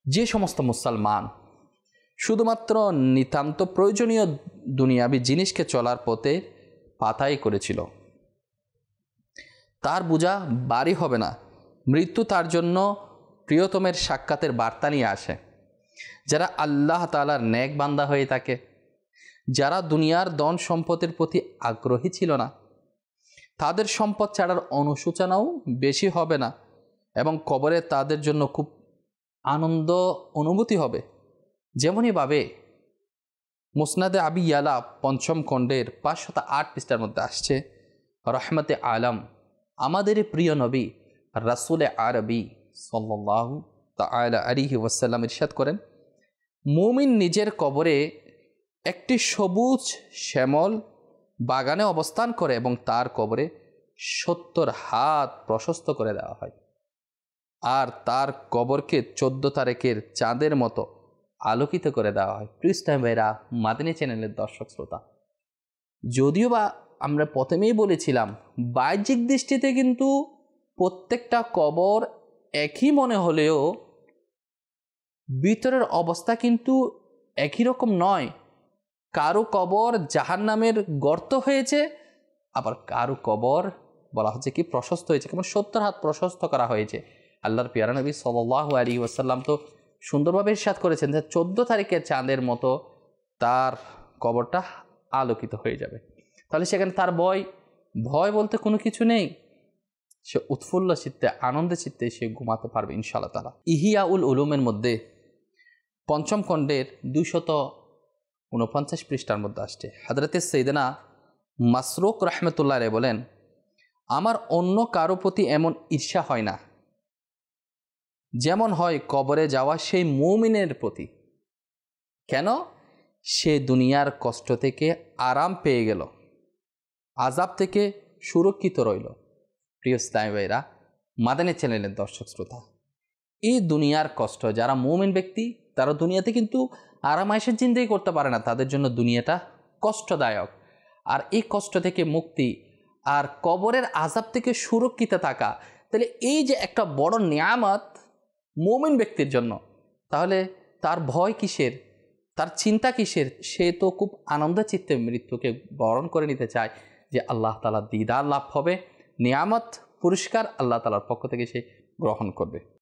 যে সমস্ত মুসলমান শুধুমাত্র নিতান্ত প্রয়োজনীয় দুনিয়াবী জিনিসকে চলার পথে পাতাই করেছিল, তার বোঝা ভারী হবে না। মৃত্যু তার জন্য প্রিয়তমের সাক্ষাতের বার্তা নিয়ে আসে। যারা আল্লাহ তাআলার নেক বান্দা হয়ে থাকে, যারা দুনিয়ার ধন সম্পদের প্রতি আগ্রহী ছিল না, তাদের সম্পদ ছাড়ার অনুশোচনাও বেশি হবে না এবং কবরে তাদের জন্য খুব আনন্দ অনুভূতি হবে। যেমনইভাবে মুসনাদে আবি ইয়ালা ৫ম খণ্ডের ৫০৮ পৃষ্ঠার মধ্যে আসছে, রহমতে আলম আমাদের প্রিয় নবী রাসূলে আরবি সাল্লাল্লাহু তাআলা আলাইহি ওয়াসাল্লাম ইরশাদ করেন, মুমিন নিজের কবরে একটি সবুজ শ্যামল বাগানে অবস্থান করে এবং তার কবরে ৭০ হাত প্রশস্ত করে দেওয়া হয়, আর তার কবরকে ১৪ তারিখের চাঁদের মতো আলোকিত করে দেওয়া হয়। প্রিয় ভাইরা, মাদানী চ্যানেলের দর্শক শ্রোতা, যদিও বা আমরা প্রথমেই বলেছিলাম বাহ্যিক দৃষ্টিতে কিন্তু প্রত্যেকটা কবর একই মনে হলেও ভিতরের অবস্থা কিন্তু একই রকম নয়। কারো কবর জাহান্নামের গর্ত হয়েছে, আবার কারো কবর বলা হচ্ছে কি প্রশস্ত হয়েছে, কেমন ৭০ হাত প্রশস্ত করা হয়েছে। আল্লাহর পিয়ারা নবী সাল্লাল্লাহু আলাইহি ওয়াসাল্লাম তো সুন্দরভাবে ইরশাদ করেছেন যে ১৪ তারিখের চাঁদের মতো তার কবরটা আলোকিত হয়ে যাবে। তাহলে সেখানে তার ভয় বলতে কোনো কিছু নেই। সে উৎফুল্ল চিত্তে, আনন্দে চিত্তে সে ঘুমাতে পারবে ইনশাআল্লাহ তাআলা। ইহিয়াউল উলুমের মধ্যে ৫ম খণ্ডের ২৪৯ পৃষ্ঠার মধ্যে আসছে, হযরতে সাইয়েদনা মাসরুক রাহমাতুল্লাহ আলাইহি বলেন, আমার অন্য কারো প্রতি এমন ঈর্ষা হয় না যেমন হয় কবরে যাওয়া সেই মুমিনের প্রতি। কেন? সে দুনিয়ার কষ্ট থেকে আরাম পেয়ে গেল, আযাব থেকে সুরক্ষিত রইল। প্রিয় ইসলামী ভাইরা, মাদানী চ্যানেলের দর্শক শ্রোতা, এই দুনিয়ার কষ্ট যারা মুমিন ব্যক্তি তারা দুনিয়াতে কিন্তু আরামায়েশের জিন্দেগি করতে পারে না, তাদের জন্য দুনিয়াটা কষ্টদায়ক। আর এই কষ্ট থেকে মুক্তি আর কবরের আযাব থেকে সুরক্ষিত থাকা, তাহলে এই যে একটা বড় নিয়ামত মুমিন ব্যক্তির জন্য, তাহলে তার ভয় কিসের, তার চিন্তা কিসের? সে তো খুব আনন্দ চিত্তে মৃত্যুকে বরণ করে নিতে চায় যে আল্লাহ তাআলার দিদার লাভ হবে, নিয়ামত পুরস্কার আল্লাহ তাআলার পক্ষ থেকে সে গ্রহণ করবে।